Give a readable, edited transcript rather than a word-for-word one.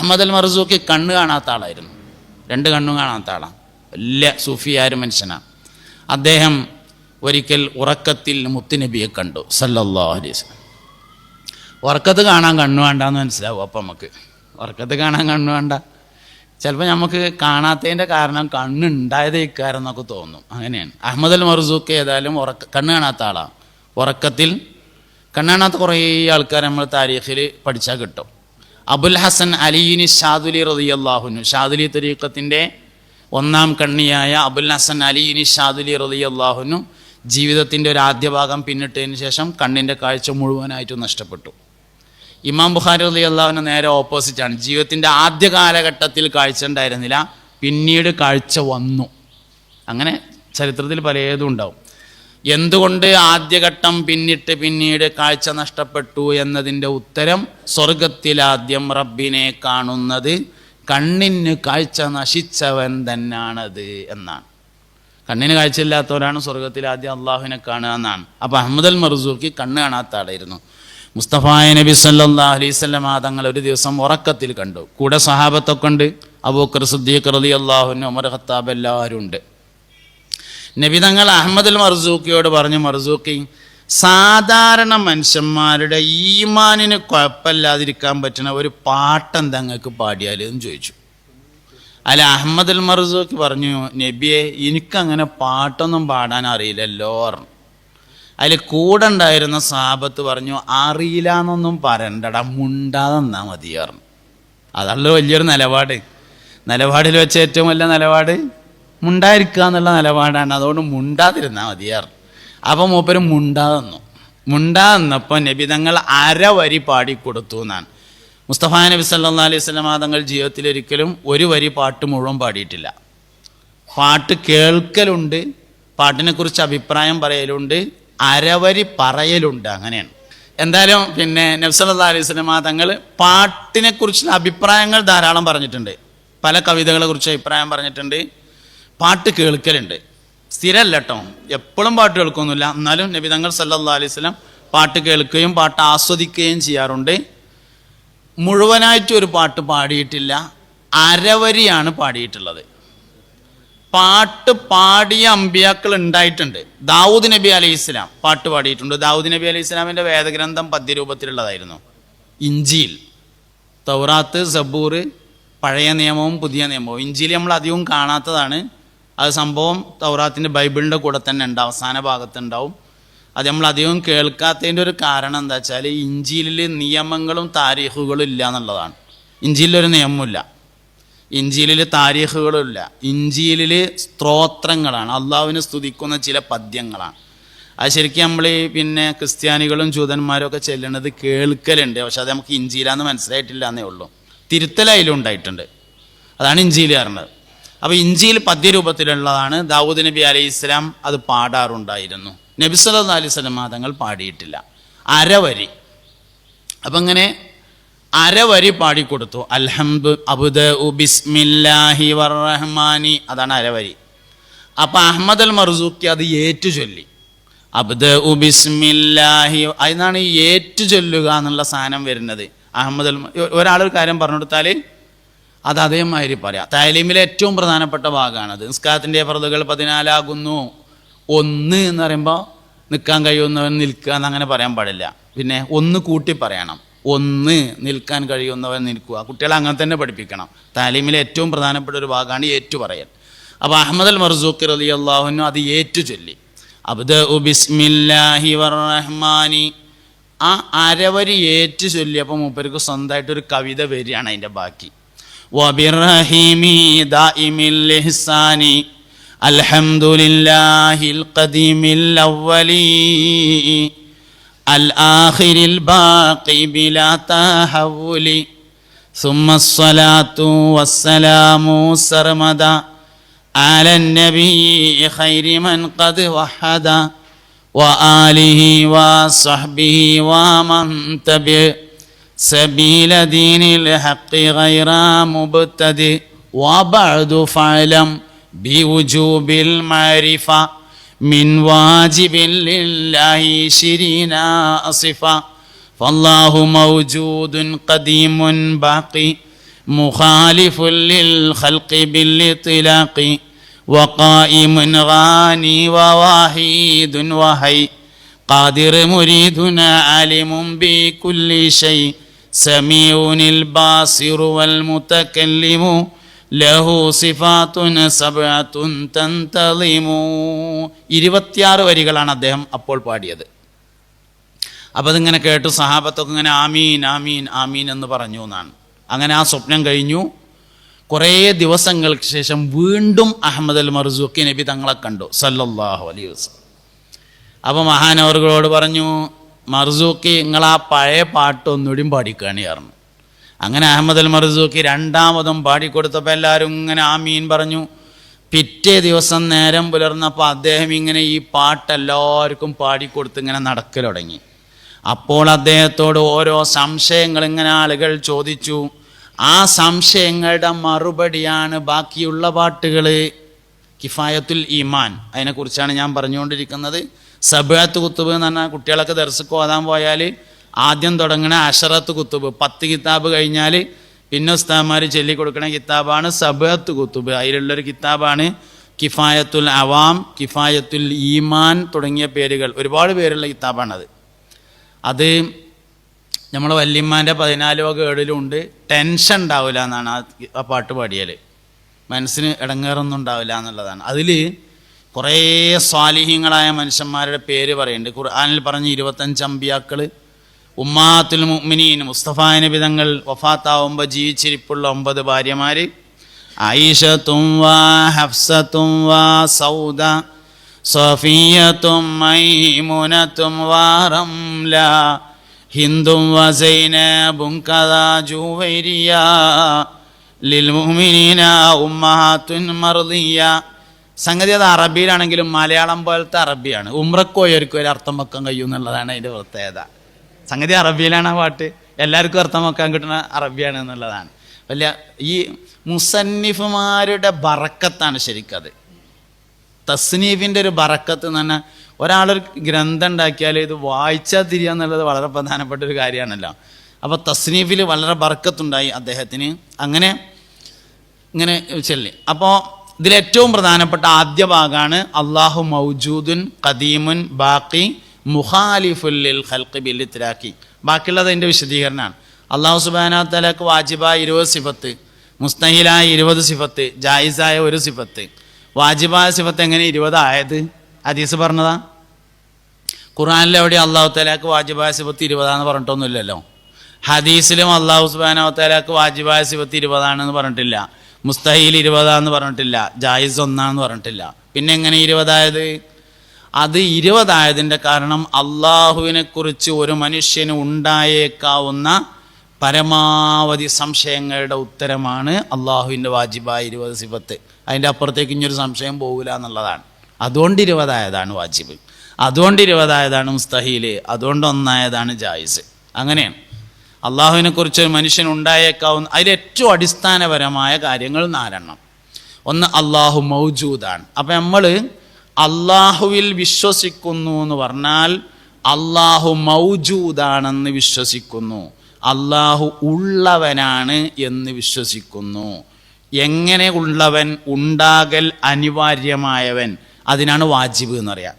Ahmad അൽ Marzooqi കണ്ണ് കാണാത്ത ആളായിരുന്നു, 2 കണ്ണും കാണാത്ത ആളാണ്, വലിയ സൂഫിയായ മനുഷ്യനാണ്. അദ്ദേഹം ഒരിക്കൽ ഉറക്കത്തിൽ മുത്തുനബിയെ കണ്ടു സല്ലല്ലാഹു അലൈഹി വസല്ലം. ഉറക്കത്ത് കാണാൻ കണ്ണു വേണ്ടാന്ന് മനസ്സിലാവും. അപ്പം നമുക്ക് ഉറക്കത്ത് കാണാൻ കണ്ണു വേണ്ട, ചിലപ്പോൾ നമുക്ക് കാണാത്തതിൻ്റെ കാരണം കണ്ണുണ്ടായതേക്കാരെന്നൊക്കെ തോന്നും. അങ്ങനെയാണ്. അഹ്മദ് അൽ മർസൂഖി ഏതായാലും കണ്ണ് കാണാത്ത ആളാണ്. ഉറക്കത്തിൽ കണ്ണ് കാണാത്ത കുറേ ആൾക്കാർ നമ്മൾ താരീഖിൽ പഠിച്ചാൽ കിട്ടും. അബുൽ ഹസൻ അലിയിനി ഷാദുലി റളിയല്ലാഹു അൻഹു, ഷാദുലി തരീഖത്തിൻ്റെ 1ാം കണ്ണിയായ അബുൽ ഹസൻ അലിയിനി ഷാദുലി റളിയല്ലാഹു അൻഹു ജീവിതത്തിൻ്റെ ഒരു ആദ്യ ഭാഗം പിന്നിട്ടതിന് ശേഷം കണ്ണിൻ്റെ കാഴ്ച മുഴുവനായിട്ടും നഷ്ടപ്പെട്ടു. ഇമാം ബുഖാരി റളിയല്ലാഹു അൻഹു നേരെ ഓപ്പോസിറ്റാണ്. ജീവിതത്തിൻ്റെ ആദ്യ കാലഘട്ടത്തിൽ കാഴ്ച ഉണ്ടായിരുന്നില്ല, പിന്നീട് കാഴ്ച വന്നു. അങ്ങനെ ചരിത്രത്തിൽ പലതും ഉണ്ടാവും. എന്തുകൊണ്ട് ആദ്യഘട്ടം പിന്നിട്ട് പിന്നീട് കാഴ്ച നഷ്ടപ്പെട്ടു എന്നതിൻ്റെ ഉത്തരം, സ്വർഗത്തിലാദ്യം റബ്ബിനെ കാണുന്നത് കണ്ണിന് കാഴ്ച നശിച്ചവൻ തന്നെയാണത് എന്നാണ്. കണ്ണിന് കാഴ്ചയില്ലാത്തവരാണ് സ്വർഗത്തിൽ ആദ്യം അള്ളാഹുവിനെ കാണുക എന്നാണ്. അപ്പോൾ അഹ്മദ് അൽ മർസൂഖി കണ്ണ് കാണാത്ത ആളായിരുന്നു. മുസ്തഫായ നബി സല്ലല്ലാഹു അലൈഹി വസല്ലം തങ്ങൾ ഒരു ദിവസം ഉറക്കത്തിൽ കണ്ടു. കൂടെ സഹാബത്തൊക്കെ ഉണ്ട്, അബൂബക്കർ സിദ്ദീഖ് റളിയല്ലാഹു അൻഹു, ഉമർ ഖത്താബ് എല്ലാവരും ഉണ്ട്. നബി തങ്ങൾ അഹ്മദ് അൽ മർസൂഖിയോട് പറഞ്ഞു, മർസൂഖി, സാധാരണ മനുഷ്യന്മാരുടെ ഈമാനിന് കുഴപ്പമില്ലാതിരിക്കാൻ പറ്റുന്ന ഒരു പാട്ടെന്താ നിങ്ങൾക്ക് പാടിയാൽ എന്ന് ചോദിച്ചു. അല്ല, അഹ്മദ് അൽ മർസൂഖി പറഞ്ഞു, നബിയെ, എനിക്കങ്ങനെ പാട്ടൊന്നും പാടാൻ അറിയില്ലല്ലോ പറഞ്ഞു. അതിൽ കൂടെ ഉണ്ടായിരുന്ന സഹാബത്ത് പറഞ്ഞു, അറിയില്ല എന്നൊന്നും പറയണ്ടടാ, മുണ്ടാതെ നിന്നാൽ മതി പറഞ്ഞു. അതല്ലോ വലിയൊരു നിലപാടിൽ വെച്ച ഏറ്റവും വലിയ നിലപാട് മുണ്ടായിരിക്കുക എന്നുള്ള നിലപാടാണ്. അതുകൊണ്ട് മുണ്ടാതിരുന്നാൽ മതിയായിരുന്നു. അപ്പം മൂപ്പര് മുണ്ടാതെ നിന്നപ്പോൾ നബി തങ്ങൾ അരവരി പാടിക്കൊടുത്തു എന്നാണ്. മുസ്തഫ നബി സല്ലല്ലാഹു അലൈഹി വസല്ലം തങ്ങൾ ജീവിതത്തിൽ ഒരിക്കലും ഒരു വരി പാട്ട് മുഴുവൻ പാടിയിട്ടില്ല. പാട്ട് കേൾക്കലുണ്ട്, പാട്ടിനെക്കുറിച്ച് അഭിപ്രായം പറയലുണ്ട്, അരവരി പറയലുണ്ട്. അങ്ങനെയാണ്. എന്തായാലും പിന്നെ നബി സല്ലല്ലാഹു അലൈഹി വസല്ലം തങ്ങൾ പാട്ടിനെക്കുറിച്ചുള്ള അഭിപ്രായങ്ങൾ ധാരാളം പറഞ്ഞിട്ടുണ്ട്. പല കവിതകളെ കുറിച്ച് അഭിപ്രായം പറഞ്ഞിട്ടുണ്ട്. പാട്ട് കേൾക്കലുണ്ട്, സ്ഥിരമല്ല കേട്ടോ, എപ്പോഴും പാട്ട് കേൾക്കൊന്നുമില്ല. എന്നാലും നബി തങ്ങൾ സല്ലല്ലാഹു അലൈഹി വസല്ലം പാട്ട് കേൾക്കുകയും പാട്ട് ആസ്വദിക്കുകയും ചെയ്യാറുണ്ട്. മുഴുവനായിട്ടും ഒരു പാട്ട് പാടിയിട്ടില്ല, അരവരിയാണ് പാടിയിട്ടുള്ളത്. പാട്ട് പാടിയ അമ്പിയാക്കൾ ഉണ്ടായിട്ടുണ്ട്. ദാവൂദ് നബി അലൈഹി ഇസ്ലാം പാട്ട് പാടിയിട്ടുണ്ട്. ദാവൂദ് നബി അലൈഹി ഇസ്ലാമിൻ്റെ വേദഗ്രന്ഥം പദ്യരൂപത്തിലുള്ളതായിരുന്നു. ഇഞ്ചീൽ, തൗറാത്ത്, സബൂർ, പഴയ നിയമവും പുതിയ നിയമവും. ഇഞ്ചീൽ നമ്മൾ അധികവും കാണാത്തതാണ്. അത് സംഭവം തൗറാത്തിൻ്റെ ബൈബിളിൻ്റെ കൂടെ തന്നെ ഉണ്ട്, അവസാന ഭാഗത്തുണ്ടാവും. അത് നമ്മൾ അധികം കേൾക്കാത്തതിൻ്റെ ഒരു കാരണം എന്താ വെച്ചാൽ, ഇഞ്ചീലിൽ നിയമങ്ങളും താരീഖുകളും ഇല്ല എന്നുള്ളതാണ്. ഇഞ്ചീലിലൊരു നിയമമില്ല, ഇഞ്ചീലിൽ താരീഖുകളും ഇല്ല. ഇഞ്ചീലിൽ സ്തോത്രങ്ങളാണ്, അള്ളാഹുവിനെ സ്തുതിക്കുന്ന ചില പദ്യങ്ങളാണ്. അത് ശരിക്കും നമ്മൾ പിന്നെ ക്രിസ്ത്യാനികളും ജൂതന്മാരും ഒക്കെ ചെല്ലുന്നത് കേൾക്കലുണ്ട്. പക്ഷെ അത് നമുക്ക് ഇഞ്ചീലാന്ന് മനസ്സിലായിട്ടില്ല എന്നേ ഉള്ളൂ. തിരുത്തൽ അതിലും ഉണ്ടായിട്ടുണ്ട്. അതാണ് ഇഞ്ചീൽ പറഞ്ഞത്. അപ്പോൾ ഇഞ്ചീൽ പദ്യരൂപത്തിലുള്ളതാണ്. ദാവൂദ് നബി അലൈഹി ഇസ്ലാം അത് പാടാറുണ്ടായിരുന്നു. നബി സല്ലല്ലാഹു അലൈഹി വസല്ലം തങ്ങൾ പാടിയിട്ടില്ല, അരവരി. അപ്പം ഇങ്ങനെ അരവരി പാടിക്കൊടുത്തു. അൽഹംദു അബ്ദഉ ബിസ്മില്ലാഹി വറഹ്മാനി, അതാണ് അരവരി. അപ്പം അഹ്മദ് അൽ മർസൂഖി അത് ഏറ്റു ചൊല്ലി. അബ്ദഉ ബിസ്മില്ലാഹി, അതിനാണ് ഈ ഏറ്റു ചൊല്ലുക എന്നുള്ള സാധനം വരുന്നത്. അഹ്മദ് ഒരാളൊരു കാര്യം പറഞ്ഞു കൊടുത്താൽ അത് അതേമാതിരി പറയാം. തഅലീമിലെ ഏറ്റവും പ്രധാനപ്പെട്ട ഭാഗമാണത്. നിസ്കാരത്തിൻ്റെ ഫർളുകൾ 14 1 എന്ന് പറയുമ്പോൾ നിൽക്കാൻ കഴിയുന്നവൻ നിൽക്കുക എന്നങ്ങനെ പറയാൻ പാടില്ല. പിന്നെ 1 കൂട്ടി പറയണം. 1 നിൽക്കാൻ കഴിയുന്നവൻ നിൽക്കുക. കുട്ടികളെ അങ്ങനെ തന്നെ പഠിപ്പിക്കണം. തഅലീമിലെ ഏറ്റവും പ്രധാനപ്പെട്ട ഒരു ഭാഗമാണ് ഏറ്റുപറയൽ. അപ്പോൾ അഹ്മദ് അൽ മർസൂഖി റളിയല്ലാഹു അൻഹു അത് ഏറ്റു ചൊല്ലി. അബ്ദഉ ബിസ്മില്ലാഹി വറഹ്മാനി, ആ അരവരി ഏറ്റു ചൊല്ലിയപ്പോൾ മൂപ്പർക്ക് സ്വന്തമായിട്ടൊരു കവിത വരികയാണ് അതിൻ്റെ ബാക്കി. വബിർറഹീമി ദായിമിൽ ഇഹ്സാനി അൽഹംദുലില്ലാഹിൽ ഖദീമിൽ അവ്വലി അൽ ആഖിരിൽ ബാഖി ബിലാ തഹവ്വുലി സുമ്മസ്സലാത്തു വസ്സലാമു സർമദ അലൻ നബി ഖൈരി മൻ ഖദ് വഹദ وآله وصحبه ومن تبع سبيل دين الحق غير مبتدئ وبعد فاعلم بوجوب المعرفة من واجب لله 20 صفة فالله موجود قديم باقي മുഖാലിഫുൽ ലിൽ ഖൽഖി ബിൽ ഇത്ലാഖി വഖായിമുൻ ഗാനി വവാഹീദുൻ വഹൈ ഖാദിർ മുരീദുൻ ആലിമുൻ ബികുല്ലി ഷൈ സമീഉനിൽ ബാസിറു വൽ മുതകല്ലിമു ലഹു സിഫാത്തുൻ സബ്അത്തുൻ തന്തളിമു. 26 വരികളാണ് അദ്ദേഹം അപ്പോൾ പാടിയത്. അപ്പോൾ അതിങ്ങനെ കേട്ടു സഹാബത്തൊക്കെ ഇങ്ങനെ ആമീൻ ആമീൻ ആമീൻ എന്ന് പറഞ്ഞു എന്നാണ്. അങ്ങനെ ആ സ്വപ്നം കഴിഞ്ഞു. കുറേ ദിവസങ്ങൾക്ക് ശേഷം വീണ്ടും അഹമ്മദ് അൽ മർസൂഖി നബി തങ്ങളെ കണ്ടു സല്ലല്ലാഹു അലൈഹി വസല്ലം. അപ്പോൾ മഹാനവറുകളോട് പറഞ്ഞു, മർസൂഖി നിങ്ങൾ ആ പഴയ പാട്ട് ഒന്നുകൂടിയും പാടിക്കാണി പറഞ്ഞു. അങ്ങനെ അഹമ്മദ് അൽ മർസൂഖി രണ്ടാമതും പാടിക്കൊടുത്തപ്പോൾ എല്ലാവരും ഇങ്ങനെ ആമീൻ പറഞ്ഞു. പിറ്റേ ദിവസം നേരം പുലർന്നപ്പോൾ അദ്ദേഹം ഇങ്ങനെ ഈ പാട്ട് എല്ലാവർക്കും പാടിക്കൊടുത്ത് ഇങ്ങനെ നടക്കൽ തുടങ്ങി. അപ്പോൾ അദ്ദേഹത്തോട് ഓരോ സംശയങ്ങൾ ഇങ്ങനെ ആളുകൾ ചോദിച്ചു. ആ സംശയങ്ങളുടെ മറുപടിയാണ് ബാക്കിയുള്ള പാട്ടുകൾ. കിഫായത്തുൽ ഈമാൻ, അതിനെക്കുറിച്ചാണ് ഞാൻ പറഞ്ഞുകൊണ്ടിരിക്കുന്നത്. സബഅത്ത് കുത്തുബ് എന്ന് പറഞ്ഞാൽ കുട്ടികളൊക്കെ ദർസക്ക് ഓതാൻ പോയാൽ ആദ്യം തുടങ്ങണ അഷറത്ത് കുത്തുബ്, 10 കിതാബ് കഴിഞ്ഞാൽ പിന്നെ ഉസ്താദ്മാർ ചൊല്ലിക്കൊടുക്കണ കിതാബാണ് സബഅത്ത് കുത്തുബ്. അതിലുള്ളൊരു കിതാബാണ് കിഫായത്തുൽ അവാം, കിഫായത്തുൽ ഈമാൻ തുടങ്ങിയ പേരുകൾ, ഒരുപാട് പേരുള്ള കിതാബാണത്. അത് നമ്മൾ വല്യമ്മാൻ്റെ 14 വക ഏടിലുണ്ട്. ടെൻഷൻ ഉണ്ടാവില്ല എന്നാണ് ആ പാട്ട് പാടിയാൽ, മനസ്സിന് ഇടങ്ങേറൊന്നും ഉണ്ടാവില്ല എന്നുള്ളതാണ്. അതിൽ കുറേ സ്വാലിഹീങ്ങളായ മനുഷ്യന്മാരുടെ പേര് പറയുന്നുണ്ട്. ഖുർആനിൽ പറഞ്ഞ 25 അമ്പിയാക്കൾ, ഉമ്മാത്തുൽ മുഅ്മിനീൻ മുസ്തഫ നബി തങ്ങൾ വഫാത്താവുമ്പോൾ ജീവിച്ചിരിപ്പുള്ള 9 ഭാര്യമാർ, ആയിഷത്തും വാ ഹഫ്സത്തും വാ സൗദ സഫിയത്തും മൈമുനത്തും വാ റംല ഹിന്ദും വ സൈനബും കദാ ജുവൈരിയ ലിൽ മുഅ്മിനീന ഉമ്മഹാത്തുൻ മർദിയ. സംഗതി അത് അറബിയിലാണെങ്കിലും മലയാളം പോലത്തെ അറബിയാണ്. ഉംറക്കോയർക്കും ഒരു അർത്ഥം വെക്കാൻ കഴിയും എന്നുള്ളതാണ് അതിൻ്റെ പ്രത്യേകത. സംഗതി അറബിയിലാണ് ആ പാട്ട്, എല്ലാവർക്കും അർത്ഥം വെക്കാൻ കിട്ടുന്ന അറബിയാണ് എന്നുള്ളതാണ്. വലിയ ഈ മുസന്നിഫുമാരുടെ ബറക്കത്താണ് ശരിക്കത്. തസ്നീഫിൻ്റെ ഒരു ബറക്കത്ത് എന്ന് പറഞ്ഞാൽ ഒരാളൊരു ഗ്രന്ഥം ഉണ്ടാക്കിയാൽ ഇത് വായിച്ചാൽ തിരിയുക എന്നുള്ളത് വളരെ പ്രധാനപ്പെട്ട ഒരു കാര്യമാണല്ലോ. അപ്പോൾ തസ്നീഫിൽ വളരെ ബറക്കത്തുണ്ടായി അദ്ദേഹത്തിന്. അങ്ങനെ ഇങ്ങനെ ചൊല്ലി. അപ്പോൾ ഇതിലേറ്റവും പ്രധാനപ്പെട്ട ആദ്യ ഭാഗമാണ് അള്ളാഹു മൗജൂദുൻ ഖദീമുൻ ബാക്കി മുഖാലിഫുൽ ലിൽ ഖൽഖി ബിൽ ഇത്ലാഖി. ബാക്കിയുള്ളത് അതിൻ്റെ വിശദീകരണമാണ്. അള്ളാഹു സുബ്ഹാനഹു വ തആലക്ക് വാജിബായ 20 സിഫത്ത്, മുസ്തഹിലായ 20 സിഫത്ത്, ജായിസായ 1 സിഫത്ത്. വാജിബായ സിഫത്ത് എങ്ങനെ 20 ആയത്? ഹദീസ് പറഞ്ഞതാ? ഖുർആനിൽ എവിടെ അള്ളാഹു തആലക്ക് വാജിബായ സിഫത്ത് 20 പറഞ്ഞിട്ടൊന്നുമില്ലല്ലോ. ഹദീസിലും അള്ളാഹു സുബ്ഹാനഹു വ തആലക്ക് വാജിബായ സിഫത്ത് 20 പറഞ്ഞിട്ടില്ല, മുസ്തഹീൽ 20 പറഞ്ഞിട്ടില്ല, ജായിസ് 1 പറഞ്ഞിട്ടില്ല. പിന്നെ എങ്ങനെ 20 ആയത്? അത് 20 ആയതിൻ്റെ കാരണം അള്ളാഹുവിനെ കുറിച്ച് ഒരു മനുഷ്യന് ഉണ്ടായേക്കാവുന്ന പരമാവധി സംശയങ്ങളുടെ ഉത്തരമാണ് അള്ളാഹുവിൻ്റെ വാജിബായ 20 സിഫത്ത്. അതിൻ്റെ അപ്പുറത്തേക്ക് ഇനിയൊരു സംശയം പോകില്ല എന്നുള്ളതാണ്. അതുകൊണ്ട് 20 ആയതാണ് വാജിബ്, അതുകൊണ്ട് 20 ആയതാണ് മുസ്തഹീൽ, അതുകൊണ്ട് 1 ആയതാണ് ജായിസ്. അങ്ങനെയാണ് അള്ളാഹുവിനെ കുറിച്ച് ഒരു മനുഷ്യൻ ഉണ്ടായേക്കാവുന്ന അതിലേറ്റവും അടിസ്ഥാനപരമായ കാര്യങ്ങൾ 4. ഒന്ന്, അള്ളാഹു മൗജൂദാണ്. അപ്പം നമ്മൾ അള്ളാഹുവിൽ വിശ്വസിക്കുന്നു എന്ന് പറഞ്ഞാൽ അള്ളാഹു മൗജൂദാണെന്ന് വിശ്വസിക്കുന്നു, അള്ളാഹു ഉള്ളവനാണ് എന്ന് വിശ്വസിക്കുന്നു. എങ്ങനെ ഉള്ളവൻ? ഉണ്ടാകൽ അനിവാര്യമായവൻ. അതിനാണ് വാജിബ് എന്ന് പറയാം.